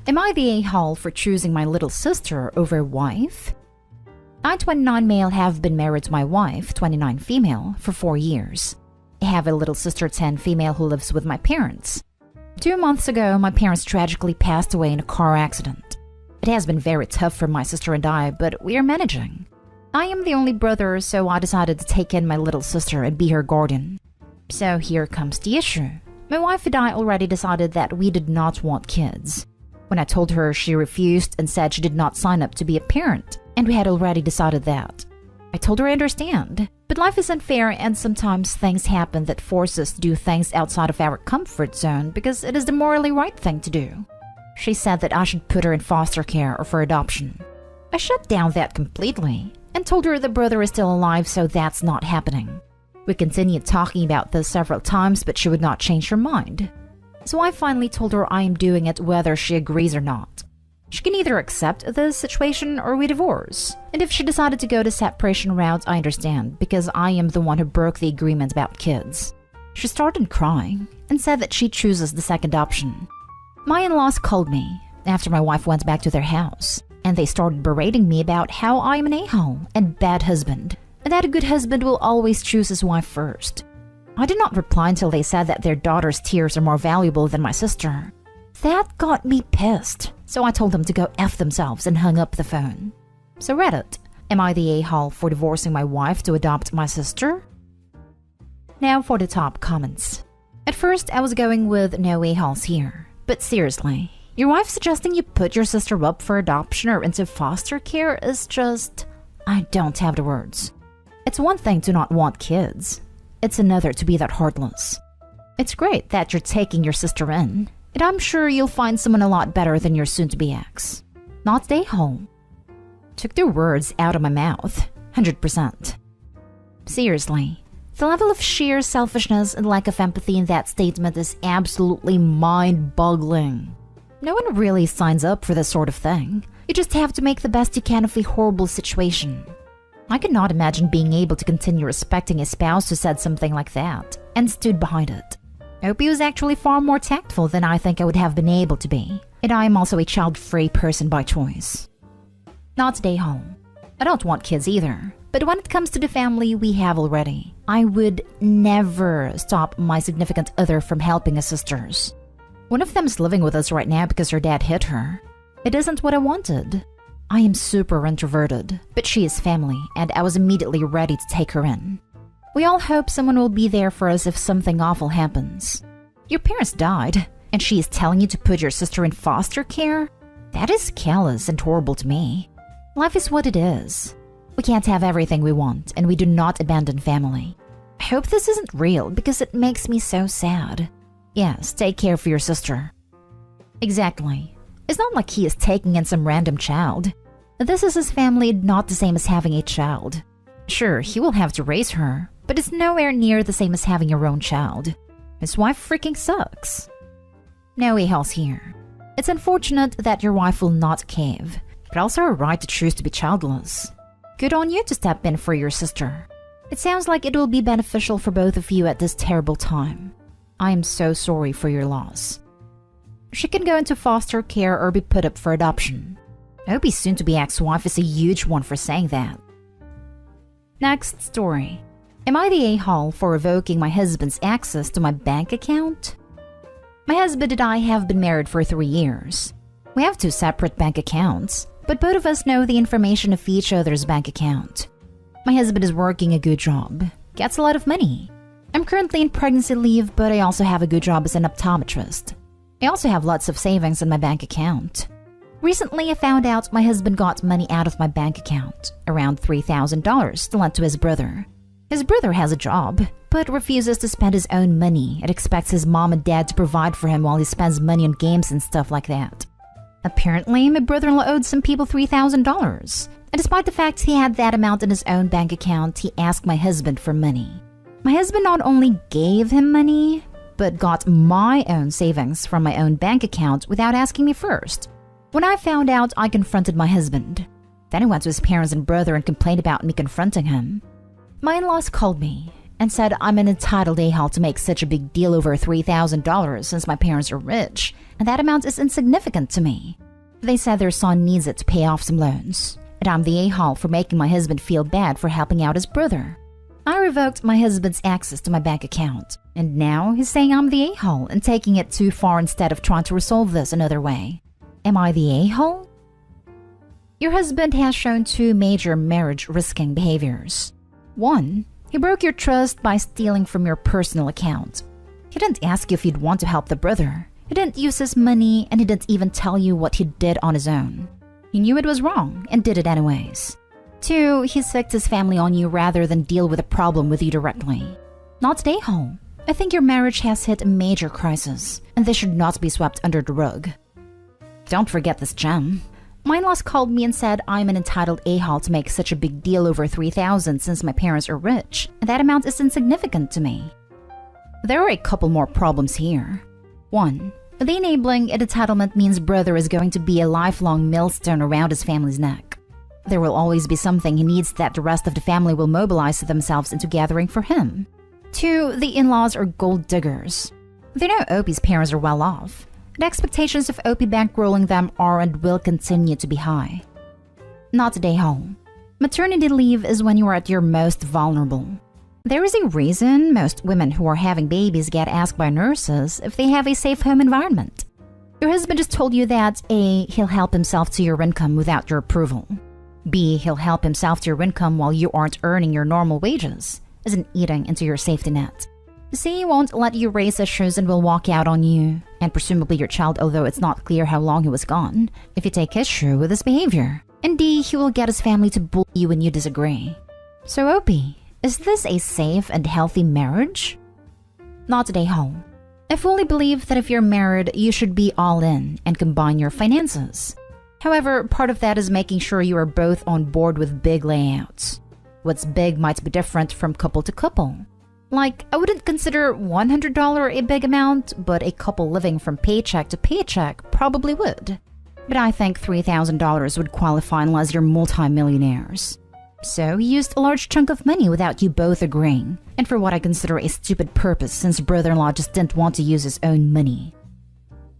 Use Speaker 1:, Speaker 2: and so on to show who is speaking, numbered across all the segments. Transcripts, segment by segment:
Speaker 1: Am I the a-hole for choosing my little sister over wife? I, 29 male, have been married to my wife, 29 female, for 4 years. I have a little sister, 10 female, who lives with my parents. 2 months ago, my parents tragically passed away in a car accident. It has been very tough for my sister and I, but we are managing. I am the only brother, so I decided to take in my little sister and be her guardian. So here comes the issue. My wife and I already decided that we did not want kids. When I told her, she refused and said she did not sign up to be a parent, and we had already decided that. I told her I understand, but life is unfair and sometimes things happen that force us to do things outside of our comfort zone because it is the morally right thing to do. She said that I should put her in foster care or for adoption. I shut down that completely and told her the brother is still alive, so that's not happening. We continued talking about this several times, but she would not change her mind. So I finally told her I am doing it whether she agrees or not. She can either accept this situation or we divorce. And if she decided to go the separation route, I understand, because I am the one who broke the agreement about kids. She started crying and said that she chooses the second option. My in-laws called me after my wife went back to their house, and they started berating me about how I am an a-hole and bad husband, and that a good husband will always choose his wife first. I did not reply until they said that their daughter's tears are more valuable than my sister. That got me pissed, so I told them to go F themselves and hung up the phone. So Reddit, am I the a-hole for divorcing my wife to adopt my sister? Now for the top comments. At first, I was going with no a-holes here. But seriously, your wife suggesting you put your sister up for adoption or into foster care is just... I don't have the words. It's one thing to not want kids. It's another to be that heartless. It's great that you're taking your sister in, and I'm sure you'll find someone a lot better than your soon-to-be ex. Not stay home. Took the words out of my mouth, 100%. Seriously, the level of sheer selfishness and lack of empathy in that statement is absolutely mind-boggling. No one really signs up for this sort of thing. You just have to make the best you can of a horrible situation. I could not imagine being able to continue respecting a spouse who said something like that and stood behind it. I hope he was actually far more tactful than I think I would have been able to be, and I am also a child-free person by choice. Not stay home. I don't want kids either, but when it comes to the family we have already, I would never stop my significant other from helping his sisters. One of them is living with us right now because her dad hit her. It isn't what I wanted. I am super introverted, but she is family, and I was immediately ready to take her in. We all hope someone will be there for us if something awful happens. Your parents died, and she is telling you to put your sister in foster care? That is callous and horrible to me. Life is what it is. We can't have everything we want, and we do not abandon family. I hope this isn't real because it makes me so sad. Yes, take care for your sister. Exactly. It's not like he is taking in some random child. This is his family, not the same as having a child. Sure, he will have to raise her, but it's nowhere near the same as having your own child. His wife freaking sucks. No a-holes here. It's unfortunate that your wife will not cave, but also her right to choose to be childless. Good on you to step in for your sister. It sounds like it will be beneficial for both of you at this terrible time. I am so sorry for your loss. She can go into foster care or be put up for adoption. I hope his soon-to-be ex-wife is a huge one for saying that. Next story. Am I the a-hole for revoking my husband's access to my bank account? My husband and I have been married for 3 years. We have 2 separate bank accounts, but both of us know the information of each other's bank account. My husband is working a good job, gets a lot of money. I'm currently in pregnancy leave, but I also have a good job as an optometrist. I also have lots of savings in my bank account. Recently, I found out my husband got money out of my bank account, around $3,000 to lend to his brother. His brother has a job, but refuses to spend his own money and expects his mom and dad to provide for him while he spends money on games and stuff like that. Apparently, my brother-in-law owed some people $3,000, and despite the fact he had that amount in his own bank account, he asked my husband for money. My husband not only gave him money, but got my own savings from my own bank account without asking me first. When I found out, I confronted my husband. Then he went to his parents and brother and complained about me confronting him. My in-laws called me, and said I'm an entitled a-hole to make such a big deal over $3,000 since my parents are rich, and that amount is insignificant to me. They said their son needs it to pay off some loans, and I'm the a-hole for making my husband feel bad for helping out his brother. I revoked my husband's access to my bank account, and now he's saying I'm the a-hole and taking it too far instead of trying to resolve this another way. Am I the a-hole? Your husband has shown two major marriage-risking behaviors. 1. He broke your trust by stealing from your personal account. He didn't ask you if you'd want to help the brother. He didn't use his money, and he didn't even tell you what he did on his own. He knew it was wrong and did it anyways. 2. He sicked his family on you rather than deal with a problem with you directly. Not the a-hole. I think your marriage has hit a major crisis, and this should not be swept under the rug. Don't forget this gem. My in-laws called me and said I'm an entitled a-hole to make such a big deal over $3,000 since my parents are rich, and that amount is insignificant to me. There are a couple more problems here. 1. The enabling entitlement means brother is going to be a lifelong millstone around his family's neck. There will always be something he needs that the rest of the family will mobilize themselves into gathering for him. 2. The in-laws are gold diggers. They know Opie's parents are well off. The expectations of Opie bankrolling them are and will continue to be high. Not a a-hole. Maternity leave is when you are at your most vulnerable. There is a reason most women who are having babies get asked by nurses if they have a safe home environment. Your husband just told you that A. He'll help himself to your income without your approval. B. He'll help himself to your income while you aren't earning your normal wages, isn't eating into your safety net. C. Won't let you raise issues and will walk out on you, and presumably your child, although it's not clear how long he was gone, if you take issue with his behavior. And D. He will get his family to bully you when you disagree. So Opie, is this a safe and healthy marriage? Not a a-hole. I fully believe that if you're married, you should be all in and combine your finances. However, part of that is making sure you are both on board with big layouts. What's big might be different from couple to couple. Like, I wouldn't consider $100 a big amount, but a couple living from paycheck to paycheck probably would. But I think $3,000 would qualify unless you're multi-millionaires. So he used a large chunk of money without you both agreeing, and for what I consider a stupid purpose since brother-in-law just didn't want to use his own money.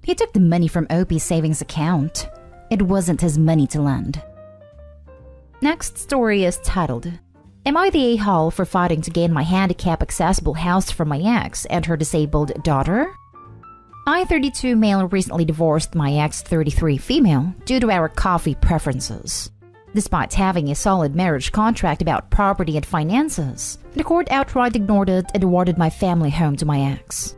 Speaker 1: He took the money from Opie's savings account. It wasn't his money to lend. Next story is titled, Am I the a-hole for fighting to gain my handicap-accessible house from my ex and her disabled daughter? I, 32 male, recently divorced my ex, 33 female, due to our coffee preferences. Despite having a solid marriage contract about property and finances, the court outright ignored it and awarded my family home to my ex.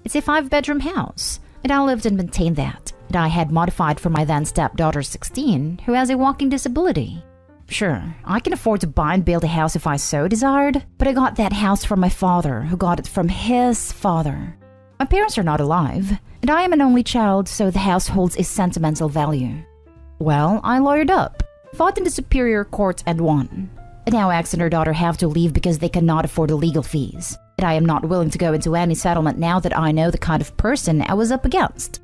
Speaker 1: It's a 5-bedroom house, and I lived and maintained that I had modified for my then stepdaughter 16, who has a walking disability. Sure, I can afford to buy and build a house if I so desired, but I got that house from my father, who got it from his father. My parents are not alive, and I am an only child, so the house holds a sentimental value. Well, I lawyered up, fought in the superior court and won. And now ex and her daughter have to leave because they cannot afford the legal fees, and I am not willing to go into any settlement now that I know the kind of person I was up against.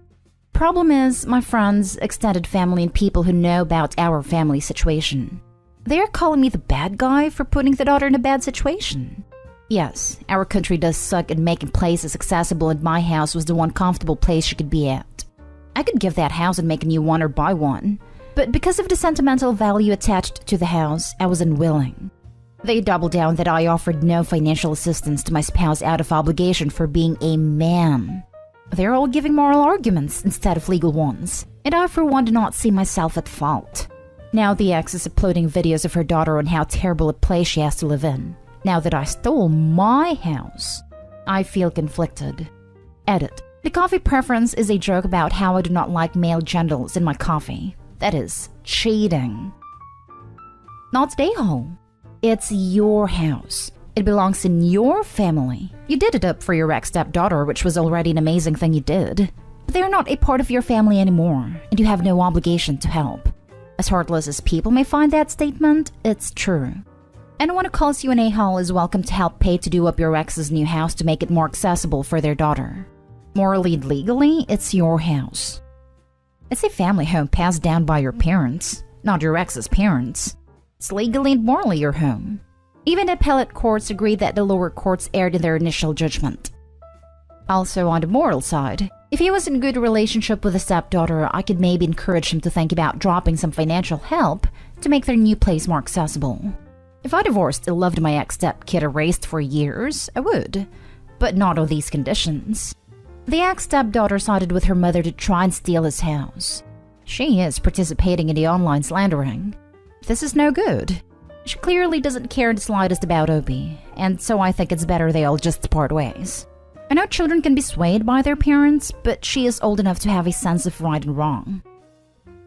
Speaker 1: Problem is, my friends, extended family, and people who know about our family situation. They are calling me the bad guy for putting the daughter in a bad situation. Yes, our country does suck at making places accessible, and my house was the one comfortable place she could be at. I could give that house and make a new one or buy one, but because of the sentimental value attached to the house, I was unwilling. They doubled down that I offered no financial assistance to my spouse out of obligation for being a man. They're all giving moral arguments instead of legal ones, and I for one do not see myself at fault. Now the ex is uploading videos of her daughter on how terrible a place she has to live in. Now that I stole my house, I feel conflicted. Edit. The coffee preference is a joke about how I do not like male genitals in my coffee. That is cheating. Not the a-hole. It's your house. It belongs in your family. You did it up for your ex-stepdaughter, which was already an amazing thing you did. But they are not a part of your family anymore, and you have no obligation to help. As heartless as people may find that statement, it's true. Anyone who calls you an a-hole is welcome to help pay to do up your ex's new house to make it more accessible for their daughter. Morally and legally, it's your house. It's a family home passed down by your parents, not your ex's parents. It's legally and morally your home. Even the appellate courts agreed that the lower courts erred in their initial judgment. Also, on the moral side, if he was in a good relationship with a stepdaughter, I could maybe encourage him to think about dropping some financial help to make their new place more accessible. If I divorced and loved my ex-stepkid erased for years, I would, but not on these conditions. The ex-stepdaughter sided with her mother to try and steal his house. She is participating in the online slandering. This is no good. She clearly doesn't care the slightest about Opie, and so I think it's better they all just part ways. I know children can be swayed by their parents, but she is old enough to have a sense of right and wrong.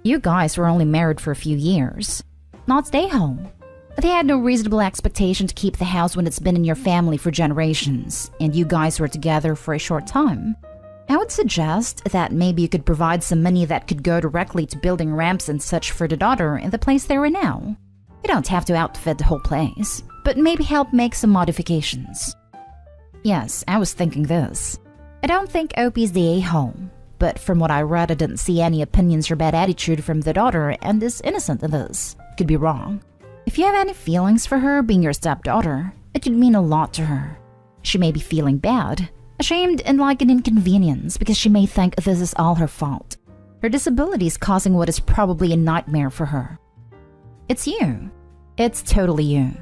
Speaker 1: You guys were only married for a few years, not stay home. They had no reasonable expectation to keep the house when it's been in your family for generations, and you guys were together for a short time. I would suggest that maybe you could provide some money that could go directly to building ramps and such for the daughter in the place they're in now. You don't have to outfit the whole place, but maybe help make some modifications. Yes, I was thinking this. I don't think Opie's the a-hole, but from what I read I didn't see any opinions or bad attitude from the daughter and is innocent in this. Could be wrong. If you have any feelings for her being your stepdaughter, it could mean a lot to her. She may be feeling bad, ashamed and like an inconvenience because she may think this is all her fault. Her disability is causing what is probably a nightmare for her. It's you. It's totally you.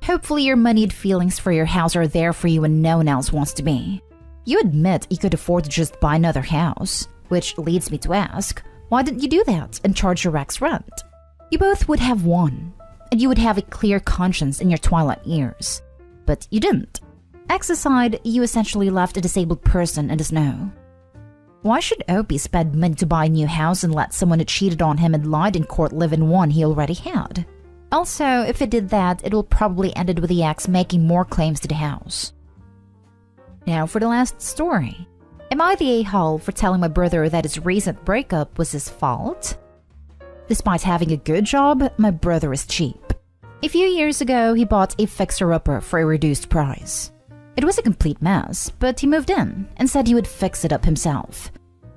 Speaker 1: Hopefully your moneyed feelings for your house are there for you when no one else wants to be. You admit you could afford to just buy another house, which leads me to ask, why didn't you do that and charge your ex rent? You both would have won, and you would have a clear conscience in your twilight years. But you didn't. Ex aside, you essentially left a disabled person in the snow. Why should Opie spend money to buy a new house and let someone who cheated on him and lied in court live in one he already had? Also, if it did that, it will probably ended with the ex making more claims to the house. Now for the last story. Am I the a-hole for telling my brother that his recent breakup was his fault? Despite having a good job, my brother is cheap. A few years ago, he bought a fixer-upper for a reduced price. It was a complete mess, but he moved in and said he would fix it up himself.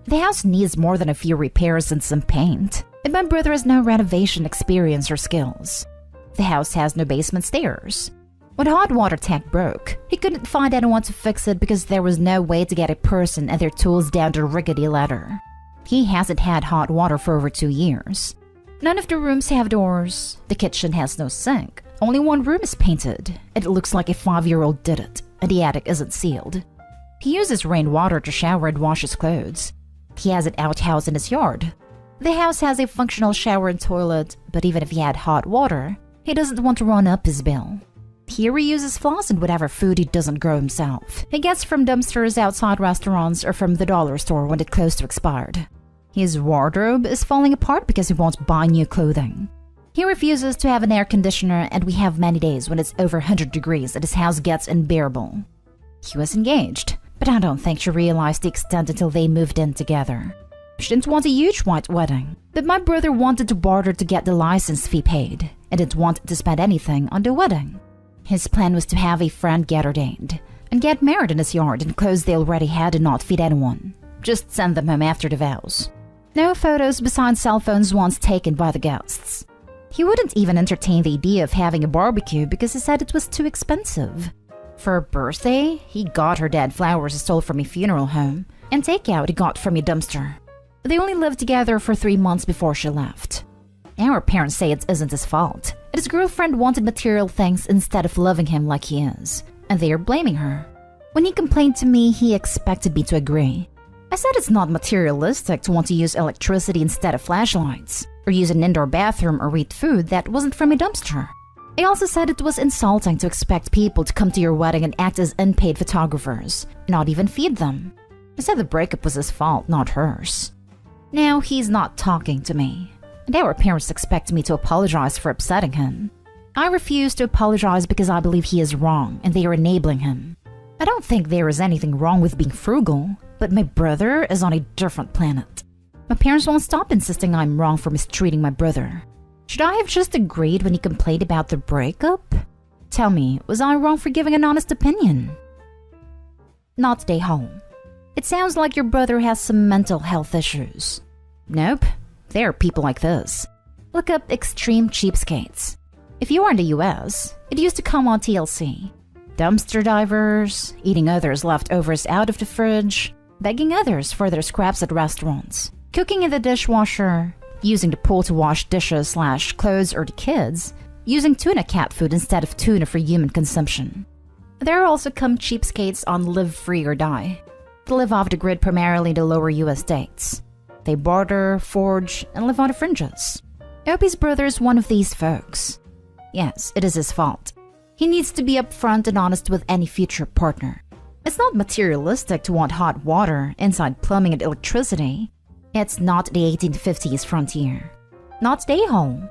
Speaker 1: The house needs more than a few repairs and some paint, and my brother has no renovation experience or skills. The house has no basement stairs. When the hot water tank broke, he couldn't find anyone to fix it because there was no way to get a person and their tools down the rickety ladder. He hasn't had hot water for over 2 years. None of the rooms have doors. The kitchen has no sink. Only one room is painted, and it looks like a 5-year-old did it, and the attic isn't sealed. He uses rainwater to shower and wash his clothes. He has an outhouse in his yard. The house has a functional shower and toilet, but even if he had hot water, he doesn't want to run up his bill. He reuses floss and whatever food he doesn't grow himself. He gets from dumpsters outside restaurants or from the dollar store when it's close to expired. His wardrobe is falling apart because he won't buy new clothing. He refuses to have an air conditioner, and we have many days when it's over 100 degrees and his house gets unbearable. He was engaged, but I don't think she realized the extent until they moved in together. She didn't want a huge white wedding, but my brother wanted to barter to get the license fee paid, and didn't want to spend anything on the wedding. His plan was to have a friend get ordained, and get married in his yard in clothes they already had and not feed anyone. Just send them home after the vows. No photos besides cell phones once taken by the guests. He wouldn't even entertain the idea of having a barbecue because he said it was too expensive. For her birthday, he got her dad flowers he stole from a funeral home, and takeout he got from a dumpster. They only lived together for 3 months before she left. Our parents say it isn't his fault, and his girlfriend wanted material things instead of loving him like he is, and they are blaming her. When he complained to me, he expected me to agree. I said it's not materialistic to want to use electricity instead of flashlights, or use an indoor bathroom or eat food that wasn't from a dumpster. I also said it was insulting to expect people to come to your wedding and act as unpaid photographers, not even feed them. I said the breakup was his fault, not hers. Now he's not talking to me, and our parents expect me to apologize for upsetting him. I refuse to apologize because I believe he is wrong and they are enabling him. I don't think there is anything wrong with being frugal, but my brother is on a different planet. My parents won't stop insisting I'm wrong for mistreating my brother. Should I have just agreed when he complained about the breakup? Tell me, was I wrong for giving an honest opinion? Not stay home. It sounds like your brother has some mental health issues. Nope, there are people like this. Look up extreme cheapskates. If you are in the US, it used to come on TLC. Dumpster divers, eating others' leftovers out of the fridge, begging others for their scraps at restaurants, cooking in the dishwasher, using the pool to wash dishes/clothes or the kids, using tuna cat food instead of tuna for human consumption. There also come cheapskates on live free or die. They live off the grid primarily in the lower US states. They barter, forge, and live on the fringes. Opie's brother is one of these folks. Yes, it is his fault. He needs to be upfront and honest with any future partner. It's not materialistic to want hot water, inside plumbing and electricity. It's not the 1850s frontier. Not stay home.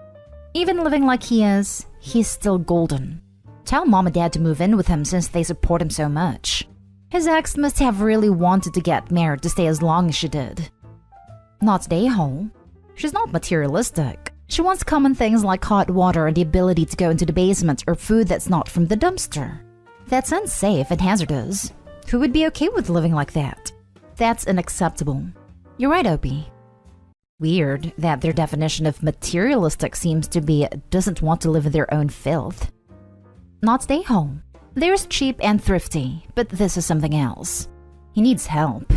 Speaker 1: Even living like he is, he's still golden. Tell mom and dad to move in with him since they support him so much. His ex must have really wanted to get married to stay as long as she did. Not stay home. She's not materialistic. She wants common things like hot water and the ability to go into the basement or food that's not from the dumpster. That's unsafe and hazardous. Who would be okay with living like that? That's unacceptable. You're right, Opie. Weird that their definition of materialistic seems to be doesn't want to live in their own filth. Not stay home. There's cheap and thrifty, but this is something else. He needs help.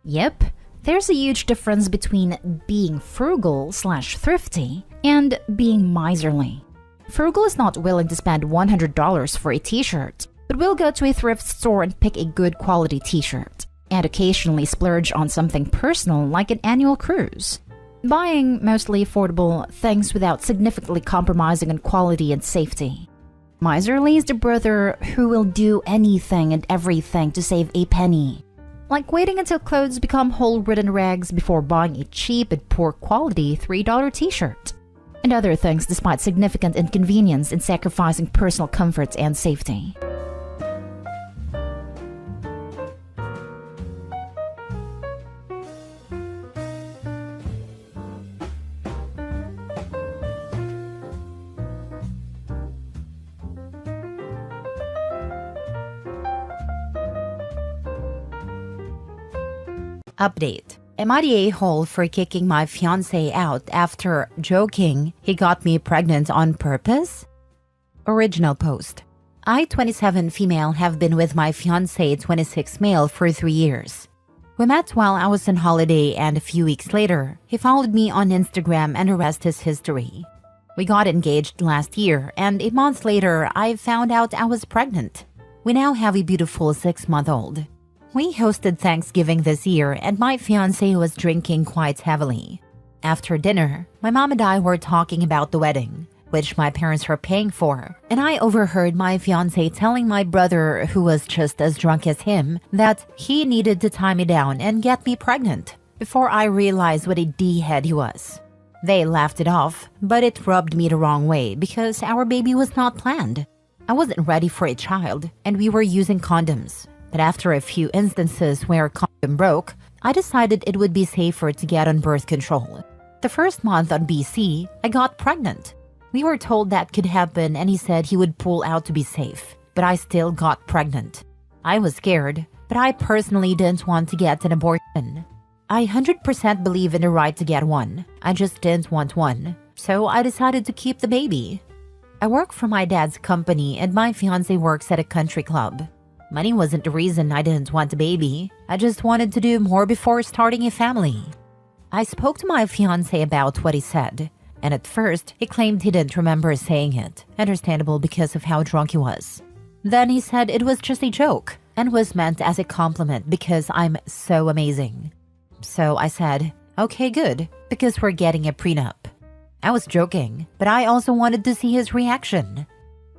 Speaker 1: Yep. There's a huge difference between being frugal/thrifty and being miserly. Frugal is not willing to spend $100 for a t-shirt, but will go to a thrift store and pick a good quality t-shirt, and occasionally splurge on something personal like an annual cruise. Buying mostly affordable things without significantly compromising on quality and safety. Miserly is the brother who will do anything and everything to save a penny. Like waiting until clothes become hole-ridden rags before buying a cheap and poor quality $3 t-shirt. And other things despite significant inconvenience and sacrificing personal comfort and safety.
Speaker 2: Update. Am I the a-hole for kicking my fiancé out after joking he got me pregnant on purpose? Original post. I, 27 female, have been with my fiancé, 26 male, for 3 years. We met while I was on holiday, and a few weeks later, he followed me on Instagram and the rest is history. We got engaged last year, and a month later, I found out I was pregnant. We now have a beautiful 6-month-old. We hosted Thanksgiving this year, and my fiancé was drinking quite heavily. After dinner, my mom and I were talking about the wedding, which my parents were paying for, and I overheard my fiancé telling my brother, who was just as drunk as him, that he needed to tie me down and get me pregnant, before I realized what a D-head he was. They laughed it off, but it rubbed me the wrong way because our baby was not planned. I wasn't ready for a child, and we were using condoms. But after a few instances where a condom broke, I decided it would be safer to get on birth control. The first month on BC, I got pregnant. We were told that could happen and he said he would pull out to be safe, but I still got pregnant. I was scared, but I personally didn't want to get an abortion. I 100% believe in the right to get one. I just didn't want one, so I decided to keep the baby. I work for my dad's company and my fiancé works at a country club. Money wasn't the reason I didn't want a baby. I just wanted to do more before starting a family. I spoke to my fiancé about what he said, and at first he claimed he didn't remember saying it, understandable because of how drunk he was. Then he said it was just a joke and was meant as a compliment because I'm so amazing. So I said, okay, good, because we're getting a prenup. I was joking, but I also wanted to see his reaction.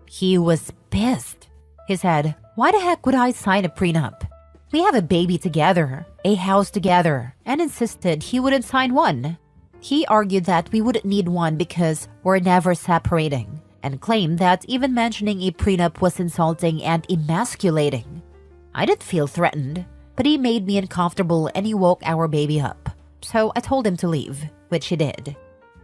Speaker 2: He was pissed. He said, why the heck would I sign a prenup? We have a baby together, a house together, and insisted he wouldn't sign one. He argued that we wouldn't need one because we're never separating, and claimed that even mentioning a prenup was insulting and emasculating. I didn't feel threatened, but he made me uncomfortable and he woke our baby up. So I told him to leave, which he did.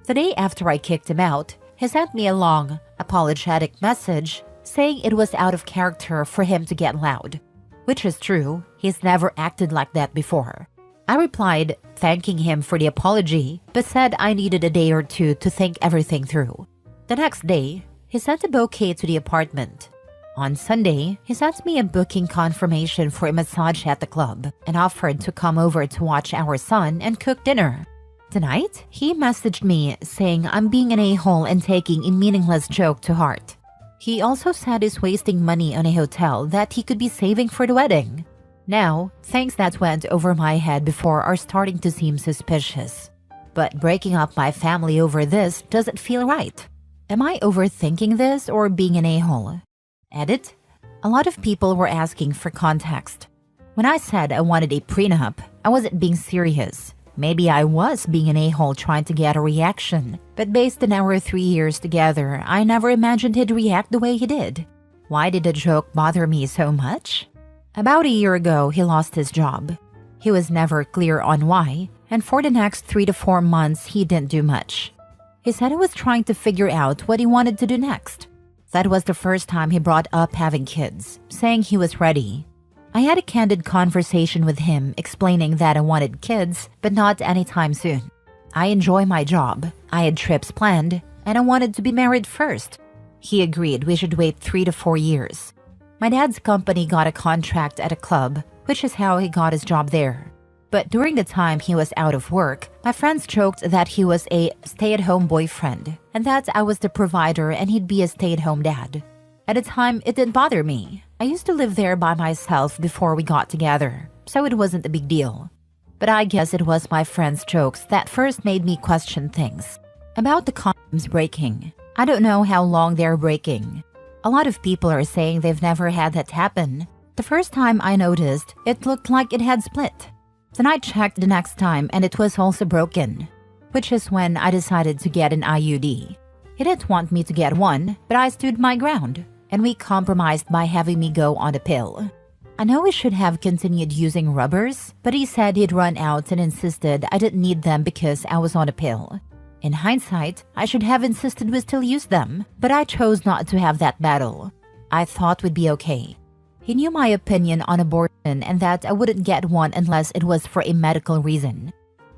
Speaker 2: The day after I kicked him out, he sent me a long, apologetic message saying it was out of character for him to get loud. Which is true, he's never acted like that before. I replied, thanking him for the apology, but said I needed a day or two to think everything through. The next day, he sent a bouquet to the apartment. On Sunday, he sent me a booking confirmation for a massage at the club and offered to come over to watch our son and cook dinner. Tonight, he messaged me saying I'm being an a-hole and taking a meaningless joke to heart. He also said he's wasting money on a hotel that he could be saving for the wedding. Now, things that went over my head before are starting to seem suspicious. But breaking up my family over this doesn't feel right. Am I overthinking this or being an a-hole? Edit. A lot of people were asking for context. When I said I wanted a prenup, I wasn't being serious. Maybe I was being an a-hole trying to get a reaction, but based on our 3 years together, I never imagined he'd react the way he did. Why did the joke bother me so much? About a year ago, he lost his job. He was never clear on why, and for the next 3 to 4 months, he didn't do much. He said he was trying to figure out what he wanted to do next. That was the first time he brought up having kids, saying he was ready. I had a candid conversation with him explaining that I wanted kids, but not anytime soon. I enjoy my job, I had trips planned, and I wanted to be married first. He agreed we should wait 3 to 4 years. My dad's company got a contract at a club, which is how he got his job there. But during the time he was out of work, my friends joked that he was a stay-at-home boyfriend and that I was the provider and he'd be a stay-at-home dad. At the time, it didn't bother me. I used to live there by myself before we got together, so it wasn't a big deal. But I guess it was my friends' jokes that first made me question things. About the condoms breaking. I don't know how long they're breaking. A lot of people are saying they've never had that happen. The first time I noticed, it looked like it had split. Then I checked the next time and it was also broken, which is when I decided to get an IUD. He didn't want me to get one, but I stood my ground, and we compromised by having me go on a pill. I know we should have continued using rubbers, but he said he'd run out and insisted I didn't need them because I was on a pill. In hindsight, I should have insisted we still use them, but I chose not to have that battle. I thought we'd be okay. He knew my opinion on abortion and that I wouldn't get one unless it was for a medical reason.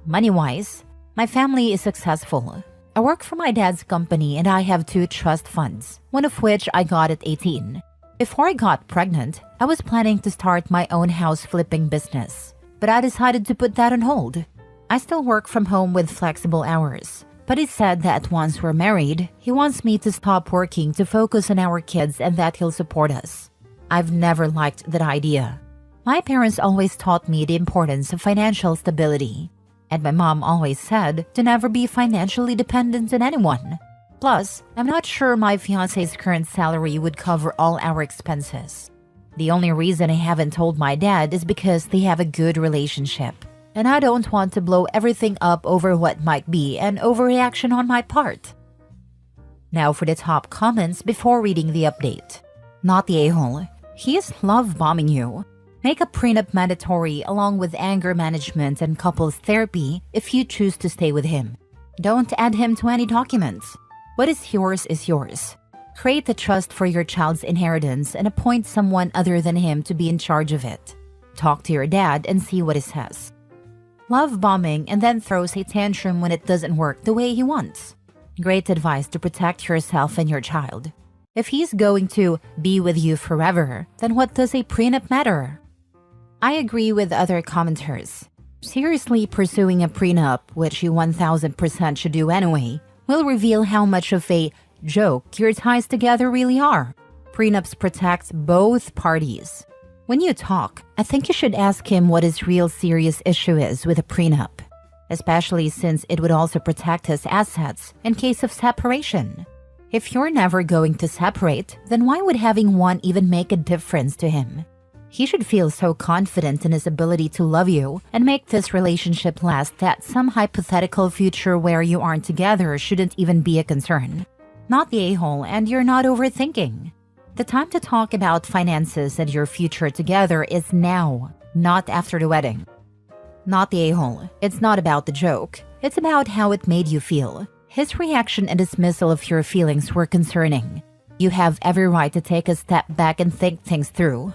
Speaker 2: Money-wise, my family is successful. I work for my dad's company and I have 2 trust funds, one of which I got at 18. Before I got pregnant, I was planning to start my own house flipping business, but I decided to put that on hold. I still work from home with flexible hours, but he said that once we're married, he wants me to stop working to focus on our kids and that he'll support us. I've never liked that idea. My parents always taught me the importance of financial stability, and my mom always said to never be financially dependent on anyone. Plus, I'm not sure my fiancé's current salary would cover all our expenses. The only reason I haven't told my dad is because they have a good relationship, and I don't want to blow everything up over what might be an overreaction on my part. Now for the top comments before reading the update. Not the a-hole. He is love bombing you. Make a prenup mandatory along with anger management and couples therapy if you choose to stay with him. Don't add him to any documents. What is yours. Create the trust for your child's inheritance and appoint someone other than him to be in charge of it. Talk to your dad and see what he says. Love bombing and then throws a tantrum when it doesn't work the way he wants. Great advice to protect yourself and your child. If he's going to be with you forever, then what does a prenup matter? I agree with other commenters. Seriously pursuing a prenup, which you 1000% should do anyway, will reveal how much of a joke your ties together really are. Prenups protect both parties. When you talk, I think you should ask him what his real serious issue is with a prenup, especially since it would also protect his assets in case of separation. If you're never going to separate, then why would having one even make a difference to him? He should feel so confident in his ability to love you and make this relationship last that some hypothetical future where you aren't together shouldn't even be a concern. Not the a-hole, and you're not overthinking. The time to talk about finances and your future together is now, not after the wedding. Not the a-hole. It's not about the joke. It's about how it made you feel. His reaction and dismissal of your feelings were concerning. You have every right to take a step back and think things through.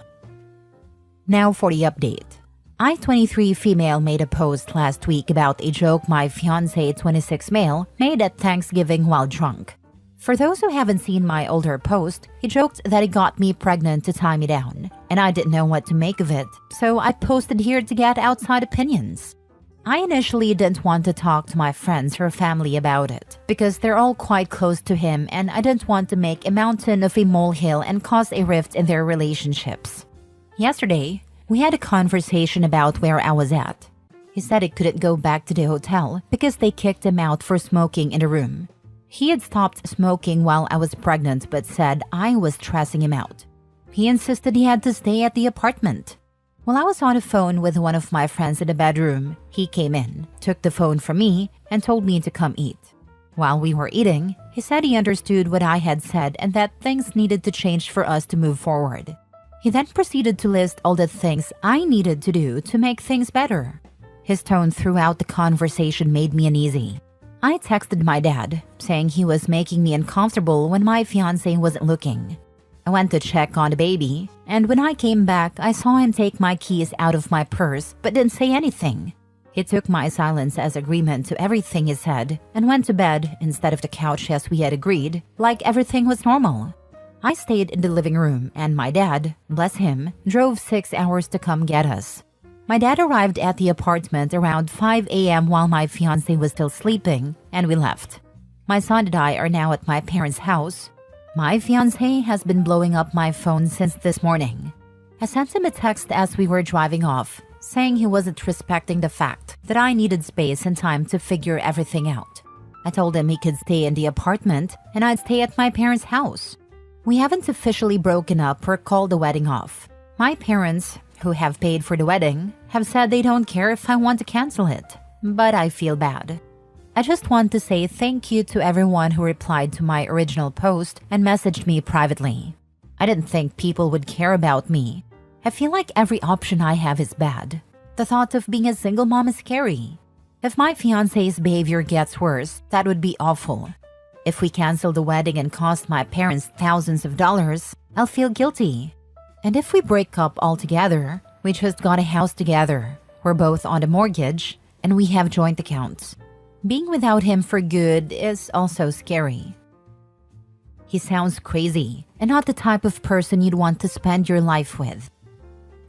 Speaker 2: Now for the update. I-23 female made a post last week about a joke my fiancé 26 male made at Thanksgiving while drunk. For those who haven't seen my older post, he joked that he got me pregnant to tie me down, and I didn't know what to make of it, so I posted here to get outside opinions. I initially didn't want to talk to my friends or family about it, because they're all quite close to him and I didn't want to make a mountain of a molehill and cause a rift in their relationships. Yesterday, we had a conversation about where I was at. He said he couldn't go back to the hotel because they kicked him out for smoking in the room. He had stopped smoking while I was pregnant but said I was stressing him out. He insisted he had to stay at the apartment. While I was on the phone with one of my friends in the bedroom, he came in, took the phone from me, and told me to come eat. While we were eating, he said he understood what I had said and that things needed to change for us to move forward. He then proceeded to list all the things I needed to do to make things better. His tone throughout the conversation made me uneasy. I texted my dad, saying he was making me uncomfortable when my fiancé wasn't looking. I went to check on the baby, and when I came back, I saw him take my keys out of my purse but didn't say anything. He took my silence as agreement to everything he said and went to bed instead of the couch as we had agreed, like everything was normal. I stayed in the living room and my dad, bless him, drove 6 hours to come get us. My dad arrived at the apartment around 5 a.m. while my fiancé was still sleeping, and we left. My son and I are now at my parents' house. My fiancé has been blowing up my phone since this morning. I sent him a text as we were driving off, saying he wasn't respecting the fact that I needed space and time to figure everything out. I told him he could stay in the apartment and I'd stay at my parents' house. We haven't officially broken up or called the wedding off. My parents, who have paid for the wedding, have said they don't care if I want to cancel it, but I feel bad. I just want to say thank you to everyone who replied to my original post and messaged me privately. I didn't think people would care about me. I feel like every option I have is bad. The thought of being a single mom is scary. If my fiancé's behavior gets worse, that would be awful. If we cancel the wedding and cost my parents thousands of dollars, I'll feel guilty. And if we break up altogether, we just got a house together. We're both on a mortgage, and we have joint accounts. Being without him for good is also scary. He sounds crazy, and not the type of person you'd want to spend your life with.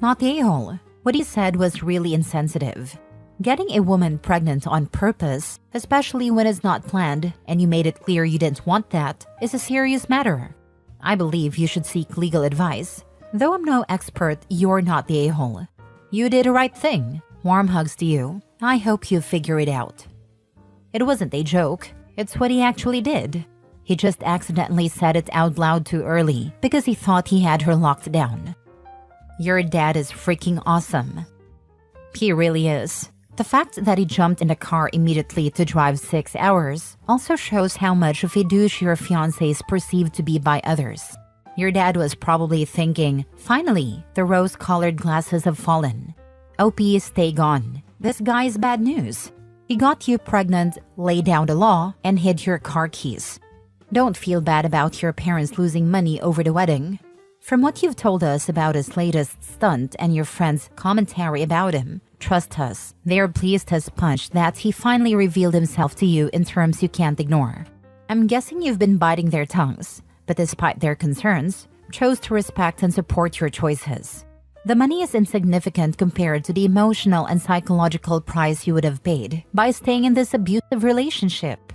Speaker 2: Not the a-hole. What he said was really insensitive. Getting a woman pregnant on purpose, especially when it's not planned, and you made it clear you didn't want that, is a serious matter. I believe you should seek legal advice. Though I'm no expert, you're not the a-hole. You did the right thing. Warm hugs to you. I hope you figure it out. It wasn't a joke. It's what he actually did. He just accidentally said it out loud too early because he thought he had her locked down. Your dad is freaking awesome. He really is. The fact that he jumped in the car immediately to drive 6 hours also shows how much of a douche your fiancé is perceived to be by others. Your dad was probably thinking, finally, the rose-colored glasses have fallen. OP, stay gone. This guy's bad news. He got you pregnant, laid down the law, and hid your car keys. Don't feel bad about your parents losing money over the wedding. From what you've told us about his latest stunt and your friends' commentary about him, trust us, they're pleased as punch that he finally revealed himself to you in terms you can't ignore. I'm guessing you've been biting their tongues, but despite their concerns, chose to respect and support your choices. The money is insignificant compared to the emotional and psychological price you would have paid by staying in this abusive relationship.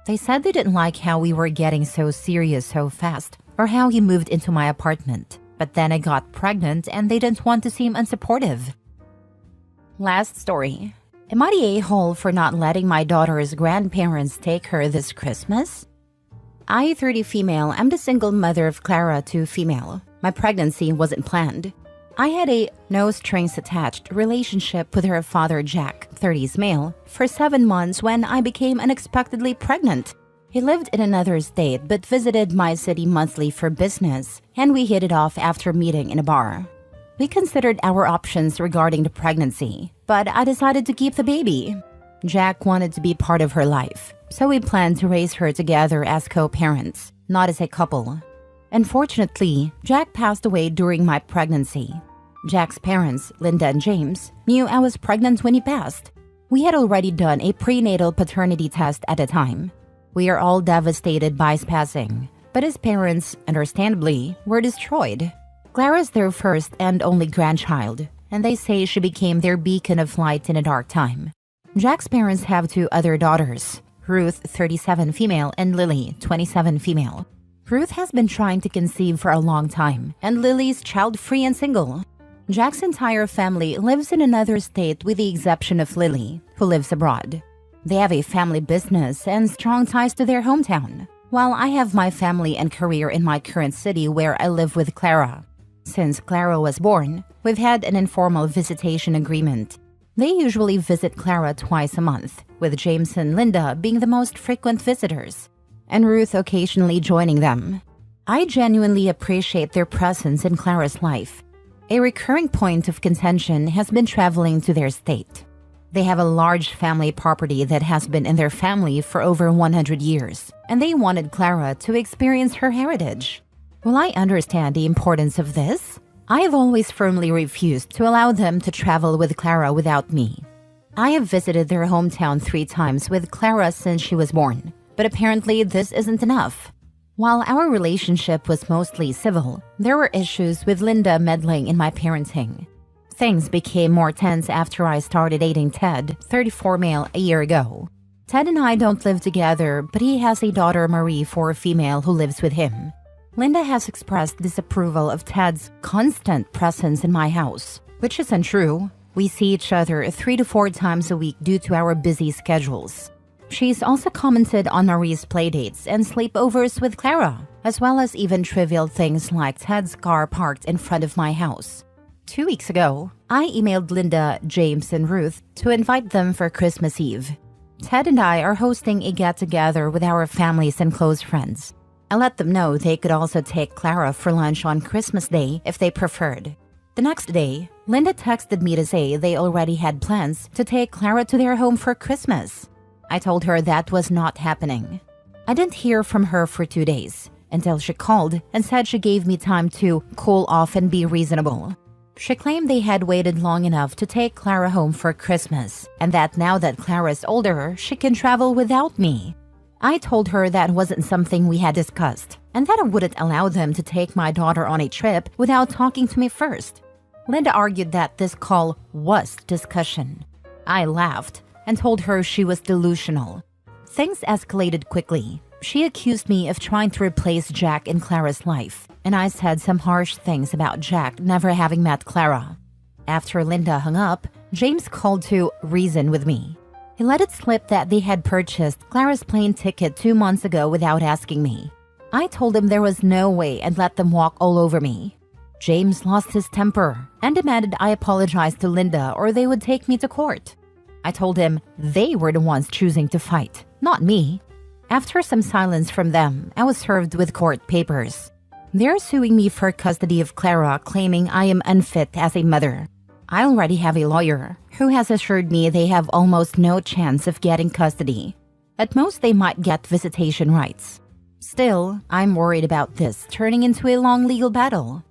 Speaker 2: They said they didn't like how we were getting so serious so fast, or how he moved into my apartment. But then I got pregnant and they didn't want to seem unsupportive. Last story. Am I the a-hole for not letting my daughter's grandparents take her this Christmas? I, 30 female, am the single mother of Clara, 2 female. My pregnancy wasn't planned. I had a no-strings-attached relationship with her father Jack, 30s male, for 7 months when I became unexpectedly pregnant. He lived in another state but visited my city monthly for business, and we hit it off after meeting in a bar. We considered our options regarding the pregnancy, but I decided to keep the baby. Jack wanted to be part of her life, so we planned to raise her together as co-parents, not as a couple. Unfortunately, Jack passed away during my pregnancy. Jack's parents, Linda and James, knew I was pregnant when he passed. We had already done a prenatal paternity test at the time. We are all devastated by his passing, but his parents, understandably, were destroyed. Clara's their first and only grandchild, and they say she became their beacon of light in a dark time. Jack's parents have two other daughters, Ruth, 37 female, and Lily, 27 female. Ruth has been trying to conceive for a long time, and Lily's child-free and single. Jack's entire family lives in another state with the exception of Lily, who lives abroad. They have a family business and strong ties to their hometown, while I have my family and career in my current city where I live with Clara. Since Clara was born, we've had an informal visitation agreement. They usually visit Clara twice a month, with James and Linda being the most frequent visitors, and Ruth occasionally joining them. I genuinely appreciate their presence in Clara's life. A recurring point of contention has been traveling to their state. They have a large family property that has been in their family for over 100 years, and they wanted Clara to experience her heritage. While I understand the importance of this, I have always firmly refused to allow them to travel with Clara without me. I have visited their hometown 3 times with Clara since she was born, but apparently this isn't enough. While our relationship was mostly civil, there were issues with Linda meddling in my parenting. Things became more tense after I started dating Ted, 34 male, a year ago. Ted and I don't live together, but he has a daughter, Marie, 4 female, who lives with him. Linda has expressed disapproval of Ted's constant presence in my house, which is untrue. We see each other 3 to 4 times a week due to our busy schedules. She's also commented on Marie's playdates and sleepovers with Clara, as well as even trivial things like Ted's car parked in front of my house. 2 weeks ago, I emailed Linda, James, and Ruth to invite them for Christmas Eve. Ted and I are hosting a get-together with our families and close friends. I let them know they could also take Clara for lunch on Christmas Day if they preferred. The next day, Linda texted me to say they already had plans to take Clara to their home for Christmas. I told her that was not happening. I didn't hear from her for 2 days, until she called and said she gave me time to cool off and be reasonable. She claimed they had waited long enough to take Clara home for Christmas, and that now that Clara's older, she can travel without me. I told her that wasn't something we had discussed, and that I wouldn't allow them to take my daughter on a trip without talking to me first. Linda argued that this call was discussion. I laughed and told her she was delusional. Things escalated quickly. She accused me of trying to replace Jack in Clara's life, and I said some harsh things about Jack never having met Clara. After Linda hung up, James called to reason with me. He let it slip that they had purchased Clara's plane ticket 2 months ago without asking me. I told him there was no way and let them walk all over me. James lost his temper and demanded I apologize to Linda or they would take me to court. I told him they were the ones choosing to fight, not me. After some silence from them, I was served with court papers. They're suing me for custody of Clara, claiming I am unfit as a mother. I already have a lawyer who has assured me they have almost no chance of getting custody. At most, they might get visitation rights. Still, I'm worried about this turning into a long legal battle.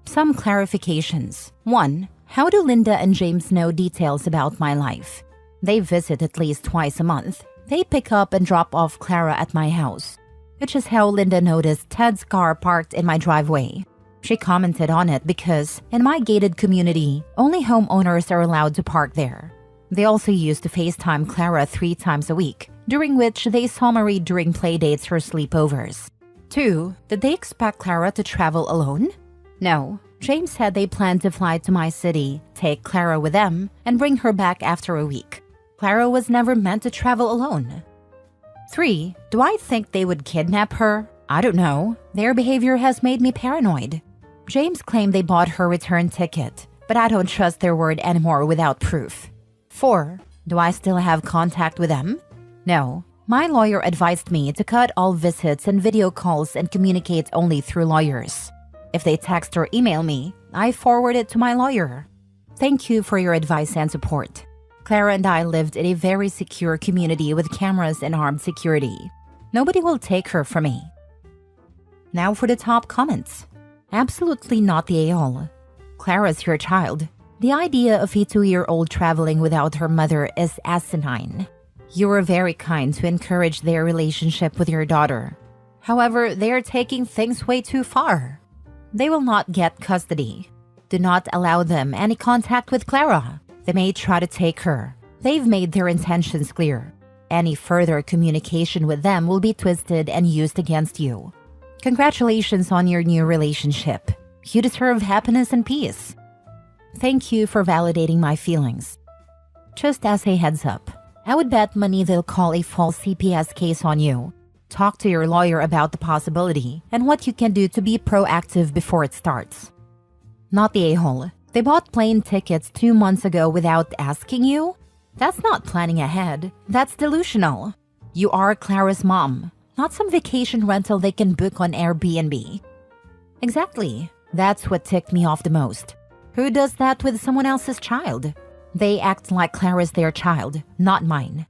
Speaker 2: Some clarifications. 1. How do Linda and James know details about my life? They visit at least twice a month. They pick up and drop off Clara at my house, which is how Linda noticed Ted's car parked in my driveway. She commented on it because, in my gated community, only homeowners are allowed to park there. They also used to FaceTime Clara 3 times a week, during which they saw Marie during playdates or sleepovers. 2. Did they expect Clara to travel alone? No. James said they planned to fly to my city, take Clara with them, and bring her back after a week. Clara was never meant to travel alone. 3. Do I think they would kidnap her? I don't know. Their behavior has made me paranoid. James claimed they bought her return ticket, but I don't trust their word anymore without proof. 4. Do I still have contact with them? No. My lawyer advised me to cut all visits and video calls and communicate only through lawyers. If they text or email me, I forward it to my lawyer. Thank you for your advice and support. Clara and I lived in a very secure community with cameras and armed security. Nobody will take her from me. Now for the top comments. Absolutely not the a-all. Clara's your child. The idea of a 2-year-old traveling without her mother is asinine. You were very kind to encourage their relationship with your daughter. However, they are taking things way too far. They will not get custody. Do not allow them any contact with Clara. They may try to take her. They've made their intentions clear. Any further communication with them will be twisted and used against you. Congratulations on your new relationship. You deserve happiness and peace. Thank you for validating my feelings. Just as a heads up, I would bet money they'll call a false CPS case on you. Talk to your lawyer about the possibility and what you can do to be proactive before it starts. Not the a-hole. They bought plane tickets 2 months ago without asking you? That's not planning ahead. That's delusional. You are Clara's mom, not some vacation rental they can book on Airbnb. Exactly. That's what ticked me off the most. Who does that with someone else's child? They act like Clara's their child, not mine.